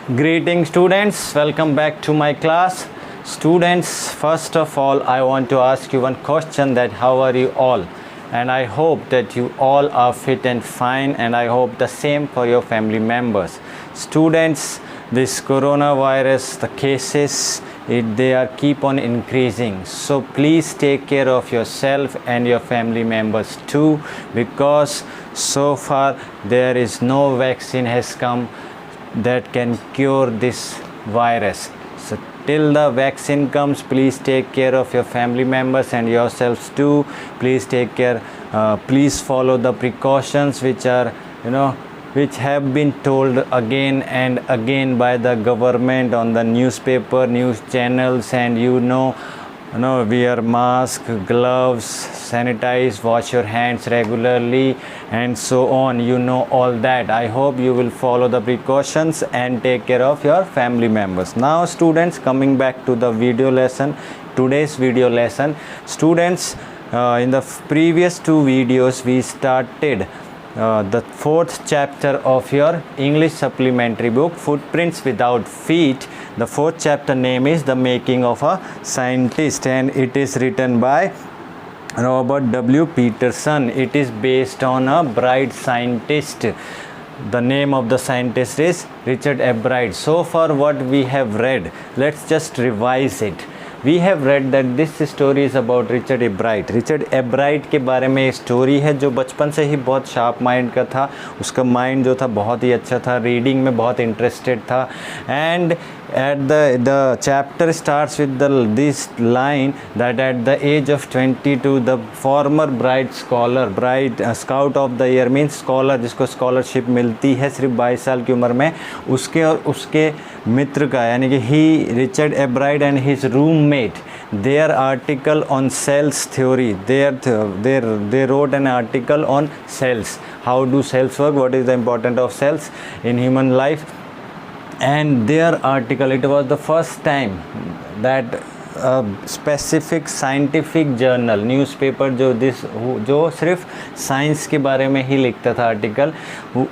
Greeting students, welcome back to my class. Students, first of all, I want to ask you one question, that how are you all? And I hope that you all are fit and fine, and I hope the same for your family members. Students, this coronavirus, the cases, they are keep on increasing. So please take care of yourself and your family members too, because so far there is no vaccine has come that can cure this virus. So till the vaccine comes, please take care of your family members and yourselves too. Please take care, please follow the precautions which are, which have been told again and again by the government on the newspaper, news channels, and wear mask, gloves, sanitize, wash your hands regularly, and so on. All that. I hope you will follow the precautions and take care of your family members. Now students, coming back to the video lesson, today's video lesson. Students, in the previous two videos we started the fourth chapter of your English supplementary book, Footprints Without Feet. The fourth chapter name is The Making of a Scientist, and it is written by Robert W. Peterson. It is based on a Bright scientist. The name of the scientist is Richard A. Bright. So far what we have read, let's just revise it. We have read that this story is about Richard A. Bright. Richard A. Bright के बारे में story है, जो बचपन से ही बहुत sharp mind का था. उसका माइंड जो था बहुत ही अच्छा था, रीडिंग में बहुत इंटरेस्टेड था. And at the chapter starts with this line that at the age of 22 the former Bright scholar, Bright scout of the year means scholar जिसको scholarship मिलती है सिर्फ 22 साल की उम्र में, उसके और उसके मित्र का, यानी कि he Richard A. Bright and his roommate, their article on cells theory, they wrote an article on cells. How do cells work? What is the importance of cells in human life? And their article, it was the first time that a specific scientific journal, newspaper जो सिर्फ science के बारे में ही लिखता था article,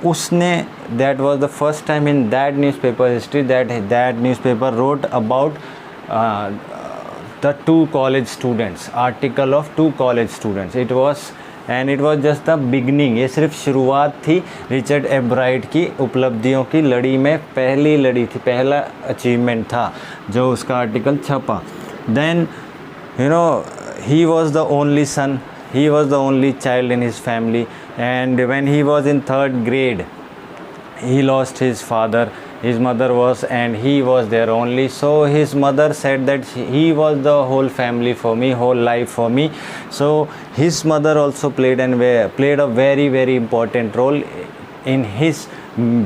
उसने, that was the first time in that newspaper history that newspaper wrote about the two college students, article of two college students. It was just the beginning. ये सिर्फ शुरुआत थी रिचर्ड ए ब्राइट की उपलब्धियों की लड़ी में, पहली लड़ी थी, पहला अचीवमेंट था जो उसका आर्टिकल छपा. Then he was the only son, he was the only child in his family, and when he was in third grade he lost his father. His mother was, and he was there only. So his mother said that he was the whole family for me, whole life for me. So his mother also played a very, very important role in his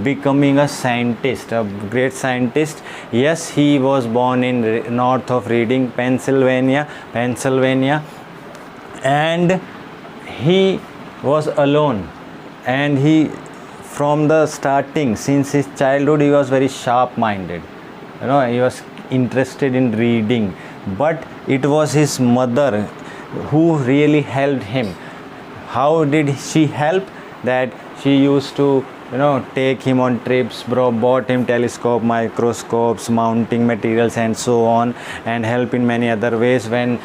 becoming a scientist, a great scientist. Yes, he was born in north of Reading, Pennsylvania, and he was alone, and he, from the starting, since his childhood, he was very sharp minded. He was interested in reading, but it was his mother who really helped him. How did she help? That she used to take him on trips, bought him telescope, microscopes, mounting materials, and so on, and help in many other ways. When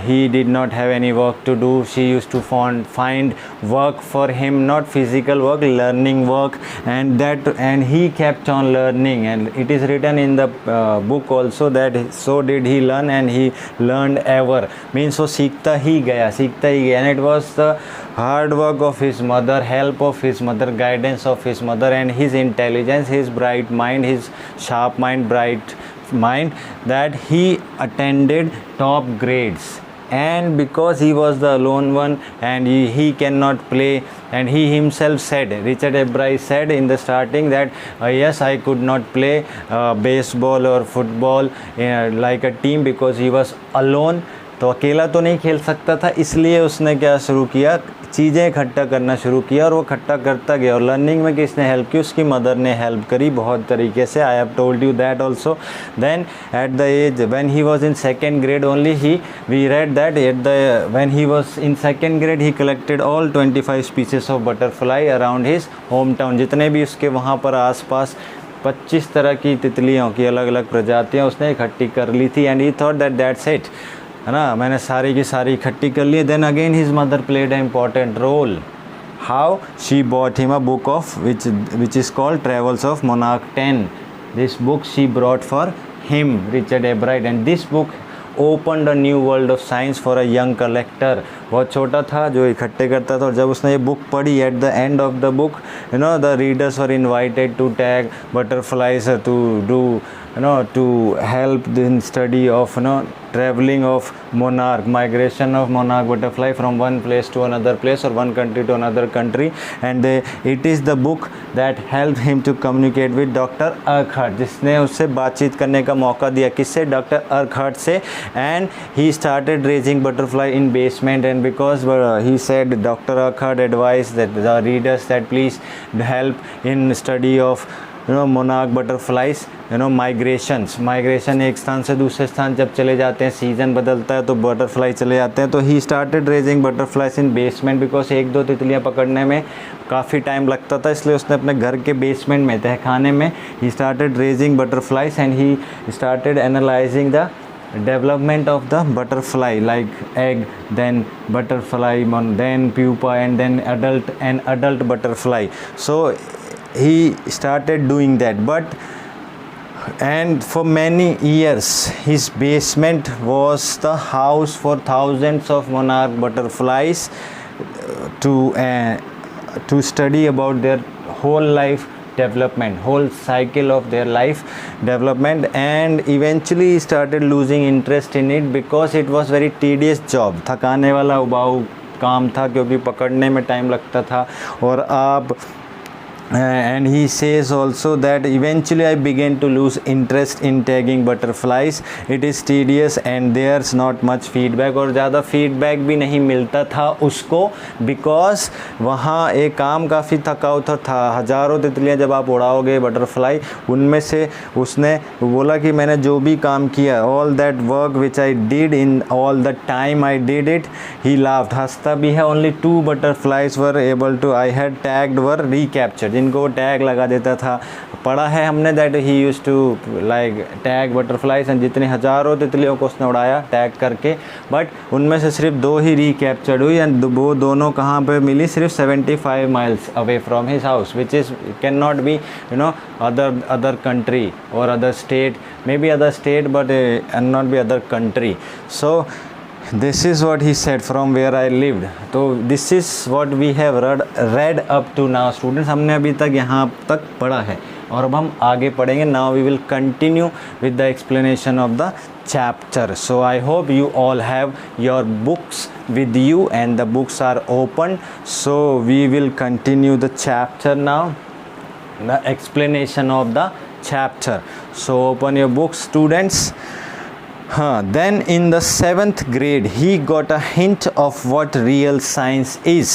he did not have any work to do, she used to find work for him, not physical work, learning work, and he kept on learning. And it is written in the book also that so did he learn, and he learned ever, means so सीखता ही गया, and it was the hard work of his mother, help of his mother, guidance of his mother, and his intelligence, his bright mind, his sharp mind, bright mind, that he attended top grades. And because he was the lone one and he cannot play, and he himself said, Richard A. Bright said in the starting that yes, I could not play baseball or football like a team because he was alone. तो अकेला तो नहीं खेल सकता था, इसलिए उसने क्या शुरू किया, चीज़ें इकट्ठा करना शुरू किया, और वो इकट्ठा करता गया. और लर्निंग में किसने हेल्प की? उसकी मदर ने हेल्प करी बहुत तरीके से. I have told you that also. Then at the age when he was in second grade only, we read that when he was in second grade he collected all 25 species of butterfly around his home town. जितने भी उसके वहाँ पर आसपास 25 तरह की तितलियों की अलग अलग प्रजातियाँ उसने इकट्ठी कर ली थी, and he thought that that's it, है ना, मैंने सारी की सारी इकट्ठी कर ली. Then again his mother played an important role. How? She bought him a book of which is called Travels of Monarch 10. This book she brought for him, Richard A. Bright, and this book opened a new world of science for a young collector. बहुत छोटा था जो इकट्ठे करता था, और जब उसने ये बुक पढ़ी, at the end of the book the readers were invited to tag butterflies to do to help in study of traveling of monarch, migration of monarch butterfly from one place to another place or one country to another country, and it is the book that helped him to communicate with Dr. Urquhart, जिसने उससे बातचीत करने का मौका दिया. किससे? Dr. Urquhart से. And he started raising butterfly in basement, and because he said Dr. Urquhart advised that the readers that please help in study of monarch butterflies, migration, एक स्थान से दूसरे स्थान जब चले जाते हैं, सीज़न बदलता है तो बटरफ्लाई चले जाते हैं. तो he started raising butterflies in basement, because एक दो तितलियां पकड़ने में काफ़ी टाइम लगता था, इसलिए उसने अपने घर के बेसमेंट में, तहखाने में, he started raising butterflies and he started analysing the development of the butterfly, like egg, then butterfly, then pupa, and then adult butterfly. So he started doing that, and for many years his basement was the house for thousands of monarch butterflies to study about their whole life development, whole cycle of their life development, and eventually he started losing interest in it because it was very tedious job. थकाने वाला उबाऊ काम था, क्योंकि पकड़ने में time लगता था. और आप and he says also that eventually I began to lose interest in tagging butterflies. It is tedious and there's not much feedback, और ज़्यादा feedback भी नहीं मिलता था उसको, because वहाँ एक काम काफ़ी थकाऊ था. हज़ारों तितलियाँ जब आप उड़ाओगे बटरफ्लाई, उनमें से उसने बोला कि मैंने जो भी काम किया, all that work which I did in all the time I did it, he laughed, हंसता भी है. Only 2 butterflies were able to I had tagged were recaptured, जिनको टैग लगा देता था. पढ़ा है हमने that he used to like tag butterflies, and जितने हज़ारों तितलियों को उसने उड़ाया टैग करके, बट उनमें से सिर्फ 2 ही रिकैप्चर्ड हुई, एंड वो दोनों कहाँ पे मिली? सिर्फ 75 miles away from his house, which is can not be other country और other state, may be other state but not be other country. So this is what he said from where I lived. तो this is what we have read up to now students. हमने अभी तक यहाँ तक पढ़ा है, और अब हम आगे पढ़ेंगे. Now we will continue with the explanation of the chapter. So I hope you all have your books with you and the books are open. So we will continue the chapter now, the explanation of the chapter. So open your books students. Then in the 7th grade he got a hint of what real science is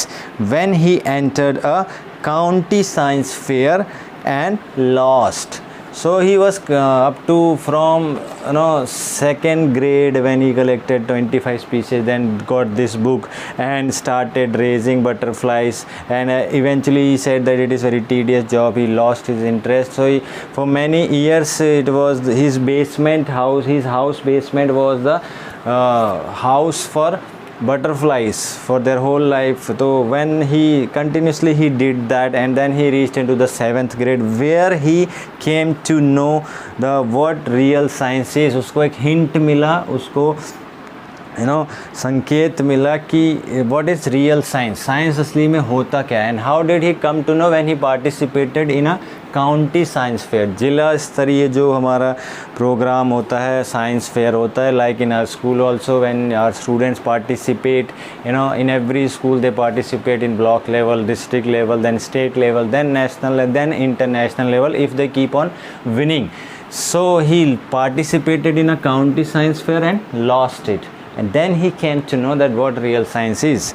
when he entered a county science fair and lost. So he was up to from 2nd grade when he collected 25 species, then got this book and started raising butterflies, and eventually he said that it is very tedious job. He lost his interest. So for many years it was his basement house, his house basement was the house for butterflies for their whole life. So when he continuously he did that, and then he reached into the 7th grade where he came to know the what real science is. उसको एक hint मिला, उसको संकेत मिला कि what is real science, science असली में होता क्या है. And how did he come to know? when he participated in a county science fair, जिला स्तरीय जो हमारा प्रोग्राम होता है, साइंस फेयर होता है, like in our school also when our students participate, in every school they participate in block level, district level, then state level, then national, then international level if they keep on winning. So he participated in a county science fair and lost it, and then he came to know that what real science is.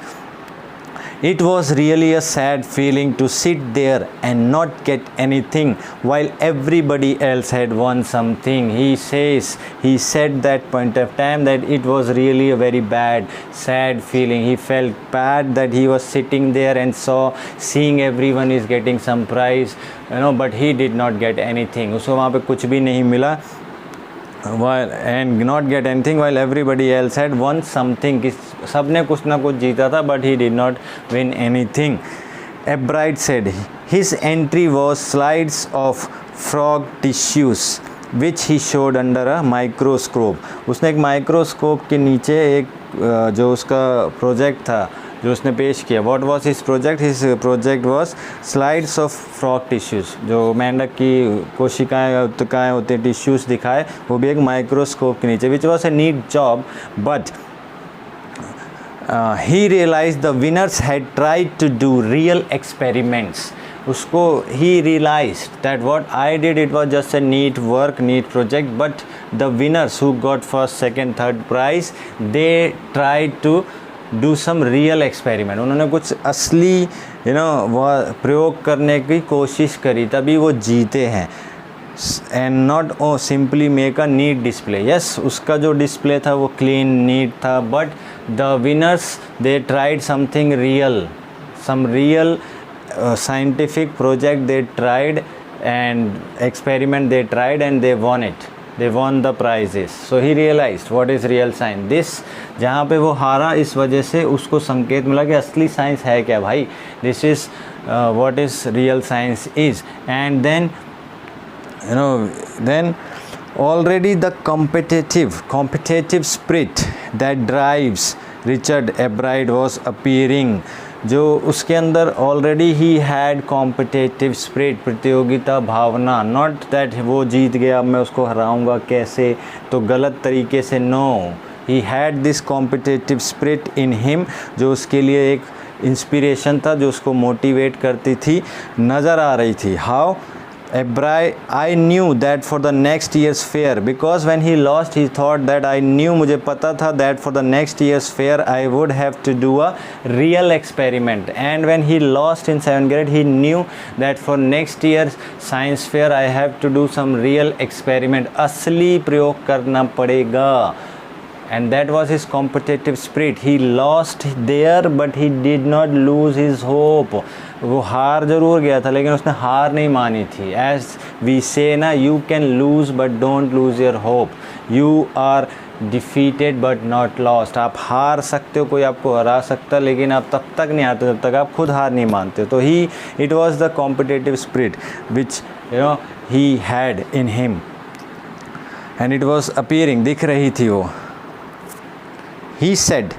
It was really a sad feeling to sit there and not get anything while everybody else had won something. He said that point of time that it was really a very bad, sad feeling. He felt bad that he was sitting there and seeing everyone is getting some prize, but he did not get anything. उसको वहाँ पे कुछ भी नहीं मिला. And not get anything while everybody else had won something. कि सबने कुछ ना कुछ जीता था, but he did not win anything. Ebright said his entry was slides of frog tissues which he showed under a microscope. उसने एक microscope के नीचे एक जो उसका प्रोजेक्ट था जो उसने पेश किया. What was his project? His project was slides of frog tissues. जो मेंढक की कोशिकाएं उत्तकाएं होते हैं, टिश्यूज़ दिखाए, वो भी एक माइक्रोस्कोप के नीचे. Which was a neat job, but he realized the winners had tried to do real experiments. उसको he realized that what I did, it was just a neat work, neat project, but the winners who got first, second, third prize, they tried to do some real experiment. उन्होंने कुछ असली वह प्रयोग करने की कोशिश करी, तभी वो जीते हैं. And not simply make a neat display. Yes, उसका जो डिस्प्ले था वो क्लीन नीट था, but the winners they tried something real, some real scientific project they tried and experiment they tried and they won it. They won the prizes. So he realized what is real science. This जहाँ पे वो हारा, इस वजह से उसको संकेत मिला कि असली साइंस है क्या भाई. This is what is real science is. And then already the competitive spirit that drives Richard Ebright was appearing. जो उसके अंदर already he had competitive spirit, प्रतियोगिता भावना. नॉट दैट वो जीत गया अब मैं उसको हराऊंगा कैसे, तो गलत तरीके से. No, he had this competitive spirit in him, जो उसके लिए एक इंस्पिरेशन था, जो उसको मोटिवेट करती थी, नज़र आ रही थी. How? Ebright, I knew that for the next year's fair, because when he lost he thought that I knew, मुझे पता था that for the next year's fair I would have to do a real experiment. And when he lost in 7th grade, he knew that for next year's science fair I have to do some real experiment. असली प्रयोग करना पड़ेगा. And that was his competitive spirit. He lost there but he did not lose his hope. वो हार ज़रूर गया था लेकिन उसने हार नहीं मानी थी. As we say ना, you can lose but don't lose your hope. You are defeated but not lost. आप हार सकते हो, कोई आपको हरा सकता, लेकिन आप तब तक नहीं हारते जब तक आप खुद हार नहीं मानते. तो it was the competitive spirit which he had in him, and it was appearing, दिख रही थी वो. He said,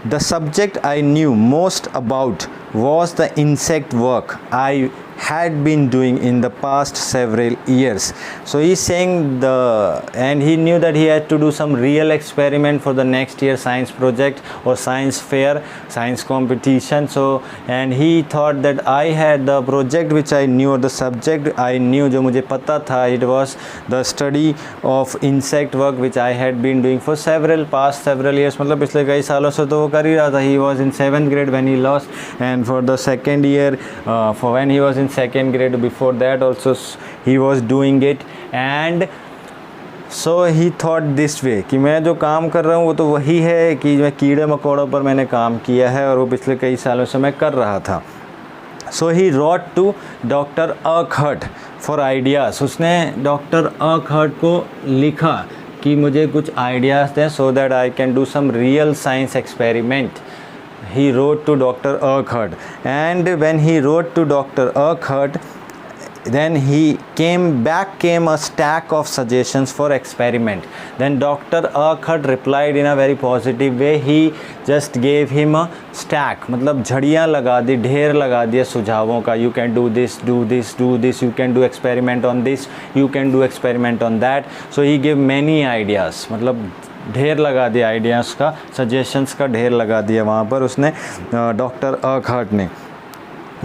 the subject I knew most about was the insect work I had been doing in the past several years. So he's saying and he knew that he had to do some real experiment for the next year science project or science fair, science competition. So and he thought that I had the project which I knew, or the subject I knew, जो मुझे पता था, it was the study of insect work which I had been doing for past several years. मतलब पिछले कई सालों से तो वो कर ही रहा था. He was in 7th grade when he lost, and for the second year, for when he was in 2nd grade, before that also he was doing it. And so he thought this way कि मैं जो काम कर रहा हूँ वो तो वही है कि मैं कीड़े मकोड़ों पर मैंने काम किया है और वो पिछले कई सालों से मैं कर रहा था. So he wrote to Dr. Urquhart for ideas. उसने डॉक्टर अर्कहर्ट को लिखा कि मुझे कुछ आइडियाज़ दें, so that I can do some real science experiment. He wrote to Dr. Urquhart, and when he wrote to Dr. Urquhart, then came a stack of suggestions for experiment. Then Dr. Urquhart replied in a very positive way. He just gave him a stack, मतलब झड़ियाँ लगा दी, ढेर लगा दिया सुझावों का. You can do this, do this, do this. You can do experiment on this. You can do experiment on that. So he gave many ideas. मतलब ढेर लगा दिया आइडियाज़ का, सजेशंस का ढेर लगा दिया वहाँ पर उसने, डॉक्टर अर्कहर्ट ने.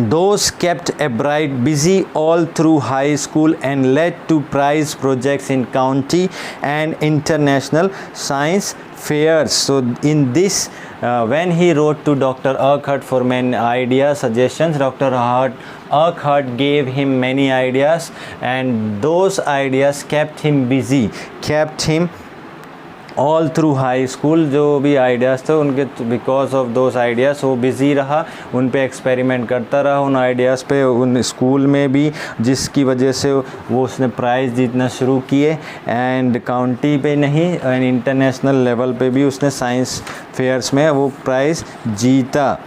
Those kept Ebright busy all through high school and led to prize projects in county and international science fairs. So in this when he wrote to Dr. Urquhart for many ideas, suggestions, Dr. Urquhart gave him many ideas, and those ideas kept him busy, kept him all through high school. जो भी ideas थे उनके, because of those ideas वो busy रहा, उन पे experiment करता रहा उन आइडियाज़ पे, उन स्कूल में भी, जिसकी वजह से वो उसने प्राइज़ जीतना शुरू किए. एंड काउंटी पे नहीं, एंड इंटरनेशनल लेवल पे भी उसने साइंस फेयर्स में वो प्राइज़ जीता.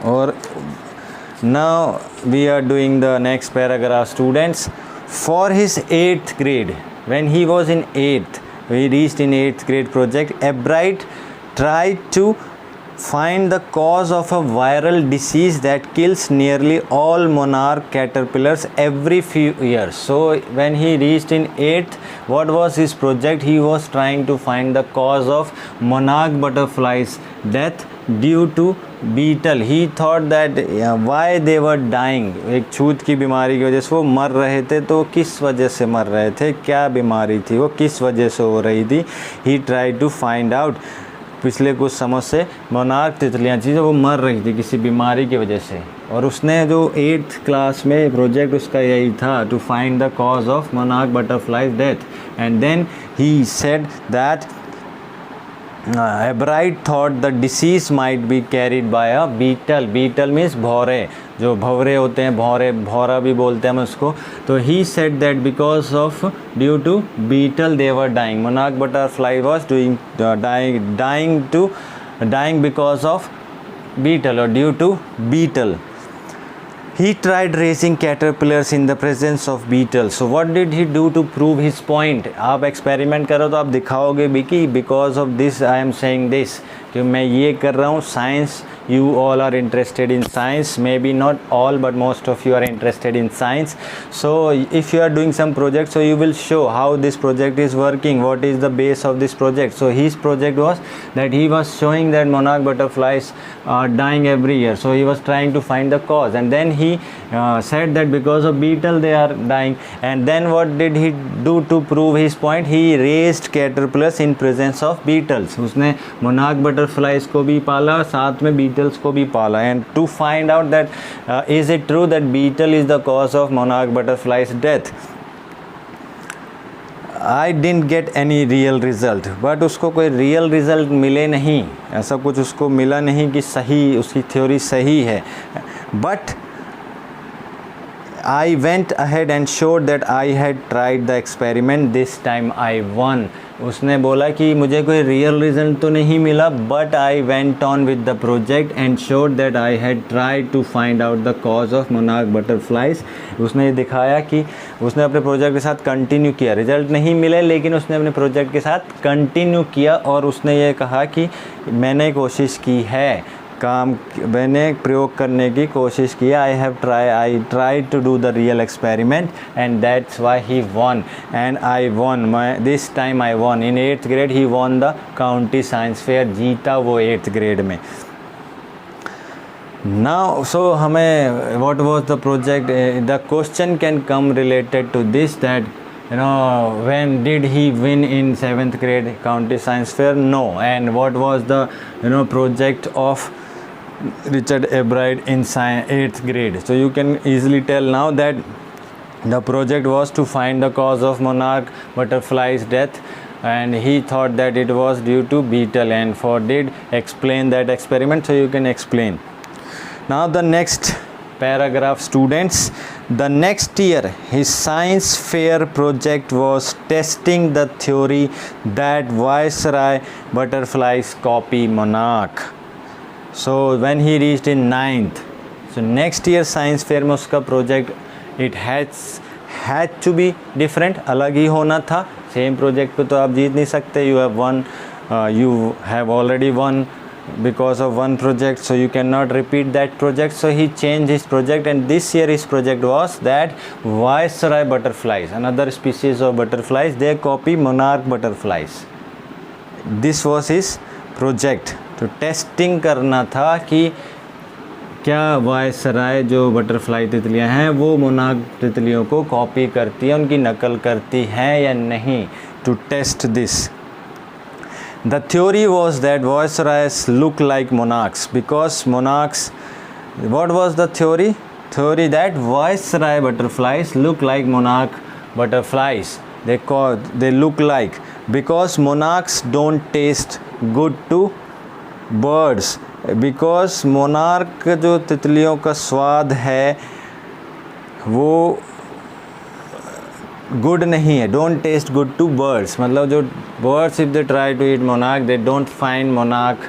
और now we are doing the next paragraph students. For his 8th grade, when he was in 8th, he reached in 8th grade project, Ebright tried to find the cause of a viral disease that kills nearly all monarch caterpillars every few years. So when he reached in 8th, what was his project? He was trying to find the cause of monarch butterflies death due to beetle. He thought that why they were dying. एक छूत की बीमारी की वजह से वो मर रहे थे, तो किस वजह से मर रहे थे, क्या बीमारी थी वो, किस वजह से हो रही थी. He tried to find out. पिछले कुछ समय से मोनार्क तितलियाँ चीज़ें वो मर रही थी किसी बीमारी की वजह से, और उसने जो 8th क्लास में प्रोजेक्ट उसका यही था, to find the cause of monarch butterfly death. And then he said that Ebright thought the disease might be carried by a beetle. Beetle means भौरे, जो भौरे होते हैं, भौरे, भौरा भी बोलते हैं हम उसको. तो he said that because of due to beetle they were dying. Monarch butterfly was dying because of beetle or due to beetle. He tried raising caterpillars in the presence of beetles. So what did he do to prove his point? आप experiment करो तो आप दिखाओगे भी कि because of this I am saying this, कि मैं ये कर रहा हूँ. Science, you all are interested in science, maybe not all but most of you are interested in science. So if you are doing some project, so you will show how this project is working, what is the base of this project. So his project was that he was showing that monarch butterflies are dying every year, so he was trying to find the cause, and then he said that because of beetle they are dying. And then what did he do to prove his point? He raised caterpillars in presence of beetles. उसने monarch butterflies को भी पाला, साथ में beetles को भी पाला, and to find out that is it true that beetle is the cause of monarch butterflies death. I didn't get any real result, but उसको कोई real result मिले नहीं, ऐसा कुछ उसको मिला नहीं कि सही उसकी थ्योरी सही है. But I went ahead and showed that I had tried the experiment. This time I won. उसने बोला कि मुझे कोई रियल रिजल्ट तो नहीं मिला, but I went on with the project and showed that I had tried to find out the cause of monarch butterflies. उसने ये दिखाया कि उसने अपने प्रोजेक्ट के साथ कंटिन्यू किया. रिजल्ट नहीं मिले, लेकिन उसने अपने प्रोजेक्ट के साथ कंटिन्यू किया, और उसने ये कहा कि मैंने कोशिश की है, काम मैंने प्रयोग करने की कोशिश की. I tried to do the real experiment and that's why he won, and I won. This time I won in 8th grade. He won the county science fair. जीता वो 8th grade में. नाउ सो हमें what was the project, the question can come related to this, that when did he win in 7th grade county science fair? No. And what was the project of Richard Ebright in 8th grade? So you can easily tell now that the project was to find the cause of monarch butterflies death, and he thought that it was due to beetle, and for did explain that experiment. So you can explain. Now the next paragraph students, the next year his science fair project was testing the theory that viceroy butterflies copy monarch. So when he reached in 9th, so next year science fair में उसका project, it had to be different, अलग ही होना था. Same project पे तो आप जीत नहीं सकते. you have already won because of one project, so you cannot repeat that project. So he changed his project, and this year his project was that viceroy butterflies, another species of butterflies, they copy monarch butterflies. This was his project. तो testing करना था कि क्या viceroy जो butterfly तितलियां हैं वो monarch तितलियों को कॉपी करती हैं, उनकी नकल करती हैं या नहीं, to test this. The theory was that viceroys look like monarchs because monarchs. What was the theory? Theory that viceroy butterflies look like monarch butterflies. They look like because monarchs don't taste good to birds. Because monarch जो तितलियों का स्वाद है वो good नहीं है, don't taste good to birds. मतलब जो birds if they try to eat monarch they don't find monarch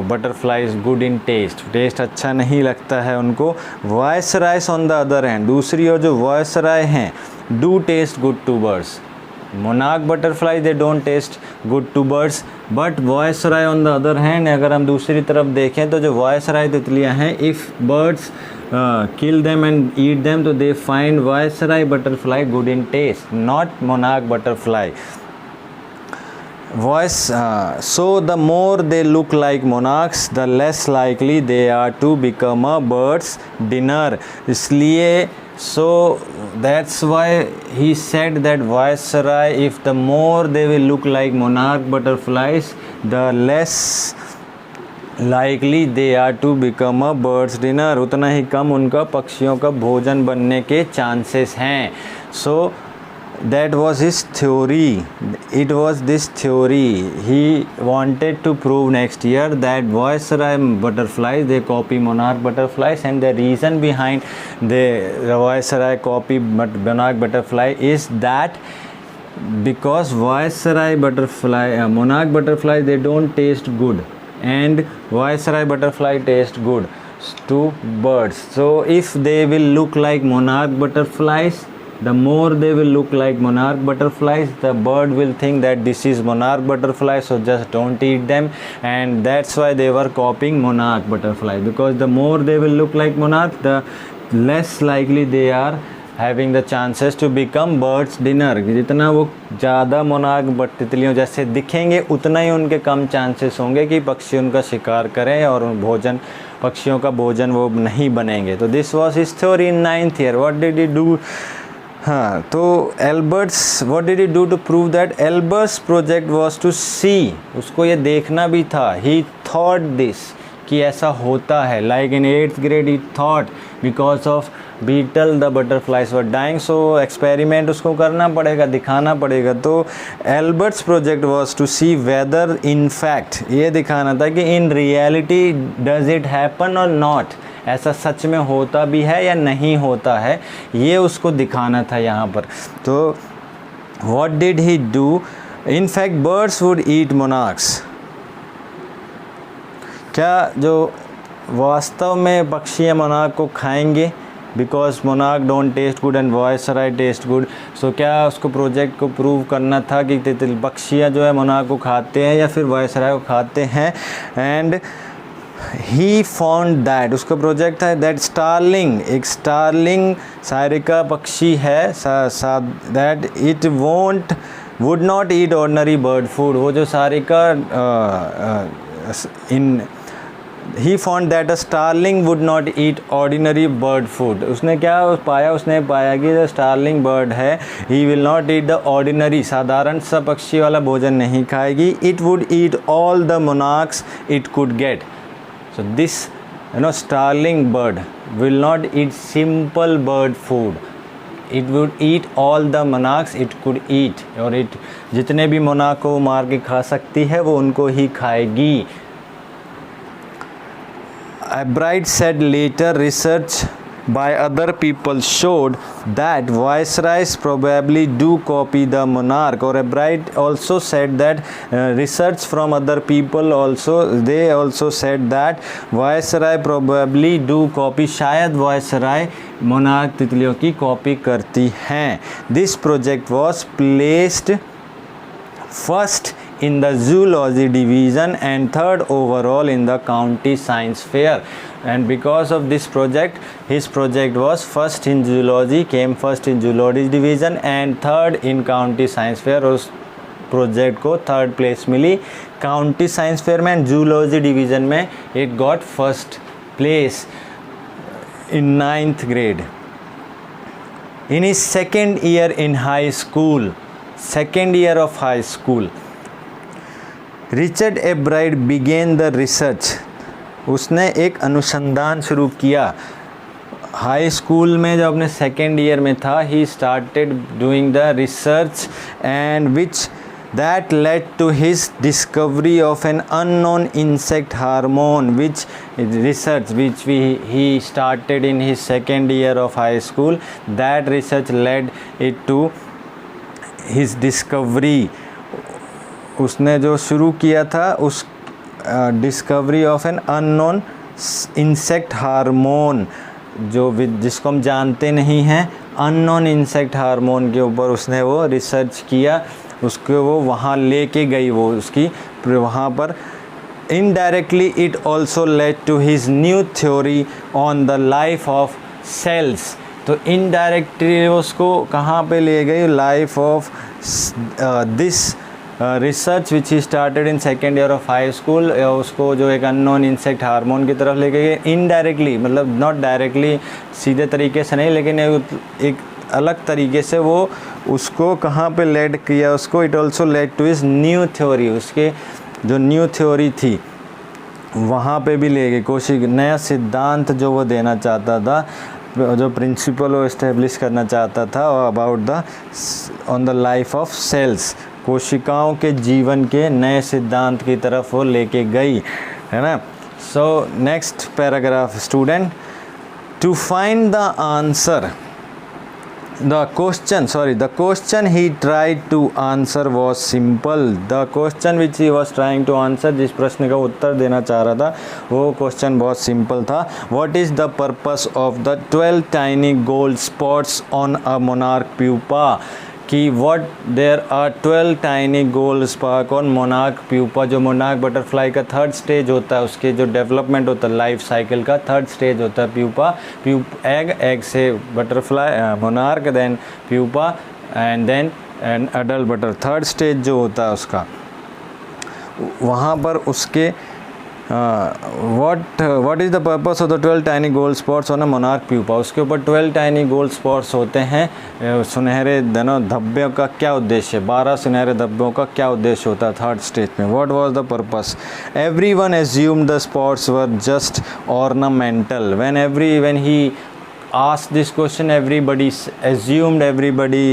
butterflies good in taste अच्छा नहीं लगता है उनको. Viceroys on the other hand, दूसरी ओर जो वायसराय हैं do taste good to birds. Monarch butterfly they don't taste good to birds but viceroy on the other hand. अगर हम दूसरी तरफ देखें तो जो वायसराय तितलियां हैं if birds kill them and eat them, so they find viceroy butterfly good in taste, not monarch butterfly. So the more they look like monarchs, the less likely they are to become a bird's dinner. इसलिए so that's why he said that viceroy, if the more they will look like monarch butterflies, the less likely they are to become a bird's dinner, उतना ही कम उनका पक्षियों का भोजन बनने के chances हैं. So that was his theory. It was this theory he wanted to prove next year that viceroy butterflies they copy monarch butterflies and the reason behind the viceroy copy monarch butterfly is that because viceroy butterfly monarch butterfly they don't taste good and viceroy butterfly taste good to birds. So if they will look like monarch butterflies, the more they will look like monarch butterflies, the bird will think that this is monarch butterfly, so just don't eat them. And that's why they were copying monarch butterfly, because the more they will look like monarch, the less likely they are having the chances to become bird's dinner. जितना वो ज़्यादा monarch तितलियों जैसे दिखेंगे उतना ही उनके कम chances होंगे कि पक्षी उनका शिकार करें और भोजन पक्षियों का भोजन वो नहीं बनेंगे. तो this was his theory in 9th year. What did he do? हाँ, तो Albert's what did he do to prove that? Albert's project was to see, उसको ये देखना भी था. ही थॉट दिस कि ऐसा होता है. Like in 8th grade he thought because of beetle the butterflies were dying. So experiment उसको करना पड़ेगा, दिखाना पड़ेगा. तो Ebright's project was to see whether in fact, ये दिखाना था कि in reality does it happen और नॉट, ऐसा सच में होता भी है या नहीं होता है, ये उसको दिखाना था यहाँ पर. तो what did he do? In fact birds would eat monarchs. क्या जो वास्तव में पक्षी मोनार्क को खाएंगे? Because monarch don't taste good and viceroy taste good. So क्या उसको प्रोजेक्ट को प्रूव करना था कि पक्षियाँ जो है मोनार्क को खाते हैं या फिर वायसराय को खाते हैं. एंड ही फाउंड दैट, उसका प्रोजेक्ट है दैट स्टारलिंग, एक स्टारलिंग सायरिका पक्षी है, that it would not eat ordinary bird food. वो जो सायरिका He found that a starling would not eat ordinary bird food. उसने क्या पाया? उसने पाया कि जो स्टारलिंग बर्ड है he will not eat the ordinary, साधारण सा पक्षी वाला भोजन नहीं खाएगी. It would eat all the monarchs it could get. So this starling bird will not eat simple bird food. It would eat all the monarchs it could eat. और it जितने भी मोनार्क को मार के खा सकती है वो उनको ही खाएगी. Albright said later research by other people showed that viceroys probably do copy the monarch. Or Albright also said that research from other people they also said that viceroy probably do copy, शायद viceroy monarch तितलियों की copy करती हैं. This project was placed first in the zoology division and third overall in the county science fair. And because of this project, his project was first in zoology, came first in zoology division and third in county science fair. उस project को third place मिली county science fair में and zoology division में it got first place in 9th grade. In his second year in high school, second year of high school, Richard Ebright began the research, उसने एक अनुसंधान शुरू किया। High school में जब अपने सेकेंड ईयर में था, he started doing the research and which that led to his discovery of an unknown insect hormone, which research which he started in his second year of high school. That research led it to his discovery. उसने जो शुरू किया था उस discovery of an unknown insect hormone, जिसको हम जानते नहीं हैं, अननोन इंसेक्ट हार्मोन के ऊपर उसने वो रिसर्च किया। उसको वो वहाँ लेके गई, वो उसकी वहाँ पर indirectly it also led to his new theory on the life of cells. तो इनडायरेक्टली उसको कहाँ पे ले गई, life of this research which he started in second year of high school, उसको जो एक अननोन इंसेक्ट हार्मोन की तरफ लेके गए। इनडायरेक्टली मतलब नॉट डायरेक्टली, सीधे तरीके से नहीं, लेकिन एक अलग तरीके से वो उसको कहाँ पे लेड किया उसको। It also led to his new theory, उसके जो न्यू थ्योरी थी वहाँ पे भी ले गए। कोशिश नया सिद्धांत जो वो देना चाहता था, जो प्रिंसिपल वो इस्टेब्लिश करना चाहता था about the on the life of cells, कोशिकाओं के जीवन के नए सिद्धांत की तरफ वो लेके गई, है ना। So next paragraph student, to find the answer, the question he tried to answer was simple. The question which he was trying to answer, जिस प्रश्न का उत्तर देना चाह रहा था वो क्वेश्चन बहुत सिंपल था। What is the purpose of the 12 tiny gold spots on a monarch pupa? कि what there are 12 tiny gold spot on monarch pupa, जो monarch बटरफ्लाई का थर्ड स्टेज होता है, उसके जो डेवलपमेंट होता है लाइफ साइकिल का थर्ड स्टेज होता है प्यूपा, एग से butterfly monarch, then pupa and then an adult butter, third stage जो होता है उसका, वहाँ पर उसके what is the purpose of the 12 tiny gold spots on a monarch pupa, उसके ऊपर 12 tiny gold spots होते हैं, सुनहरे धब्बों का क्या उद्देश्य है, 12 सुनहरे धब्बों का क्या उद्देश्य होता है थर्ड स्टेज में। what was the purpose? Everyone assumed the spots were just ornamental. When he asked this question, everybody assumed, everybody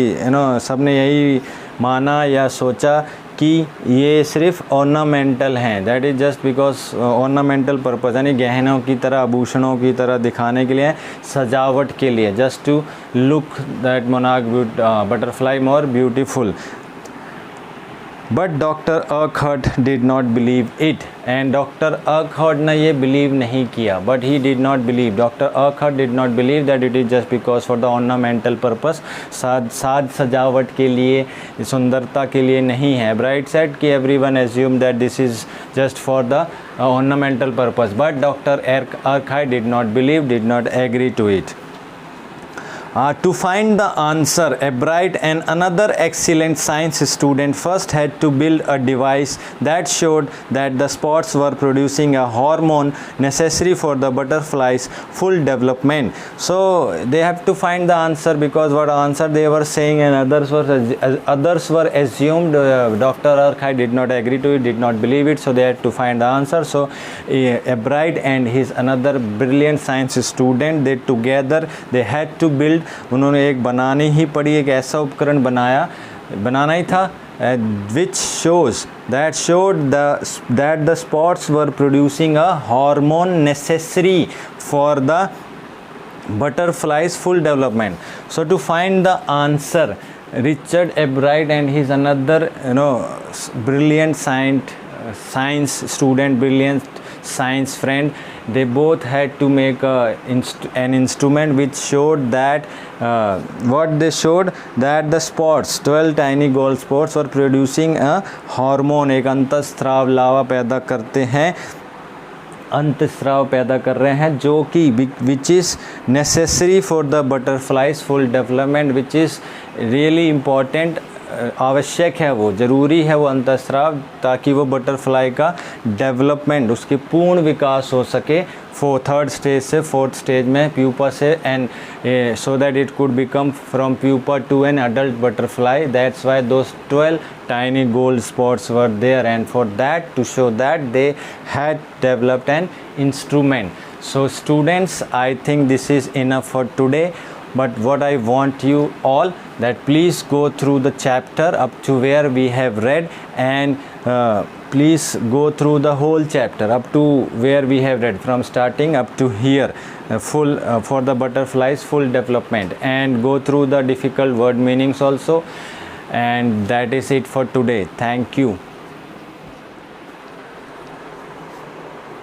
सबने यही माना या सोचा कि ये सिर्फ ऑर्नामेंटल हैं, that is just because ornamental purpose, यानी गहनों की तरह, आभूषणों की तरह दिखाने के लिए, सजावट के लिए, just to look that monarch butterfly more beautiful. But doctor Urquhart did not believe it, and doctor Urquhart ने ये बिलीव नहीं किया, but he did not believe, doctor Urquhart did not believe that it is just because for the ornamental purpose, साज सजावट के लिए, सुंदरता के लिए नहीं है। ब्राइट सेड कि everyone assume that this is just for the ornamental purpose, but doctor Urquhart did not believe, did not agree to it. To find the answer, Ebright and another excellent science student first had to build a device that showed that the spots were producing a hormone necessary for the butterfly's full development. So they have to find the answer, because what answer they were saying and others were assumed. Dr. Arkhay did not agree to it, did not believe it, so they had to find the answer. So Ebright and his another brilliant science student, they together they had to build, उन्होंने एक बनानी ही पड़ी, एक ऐसा उपकरण बनाना ही था which showed that the spots were producing a hormone necessary for the butterfly's full development. So to find the answer, Richard Ebright and his another brilliant science student, brilliant science friend, they both had to make an instrument which showed that that the spots, 12 tiny gold spots were producing a hormone, एक अंतस्राव लावा पैदा करते हैं, अंतस्राव पैदा कर रहे हैं, जो कि which is necessary for the butterflies full development, which is really important, आवश्यक है, वो ज़रूरी है वो अंतस्राव, ताकि वो बटरफ्लाई का डेवलपमेंट, उसके पूर्ण विकास हो सके, थर्ड स्टेज से फोर्थ स्टेज में प्यूपा से, and so that it could become from pupa to an adult butterfly. That's why those 12 tiny gold spots were there, and for that, to show that, they had developed an instrument. So students, I think this is enough for today, but what I want you all that please go through the chapter up to where we have read, and please go through the whole chapter up to where we have read, from starting up to here, full for the butterflies full development, and go through the difficult word meanings also. And that is it for today. Thank you.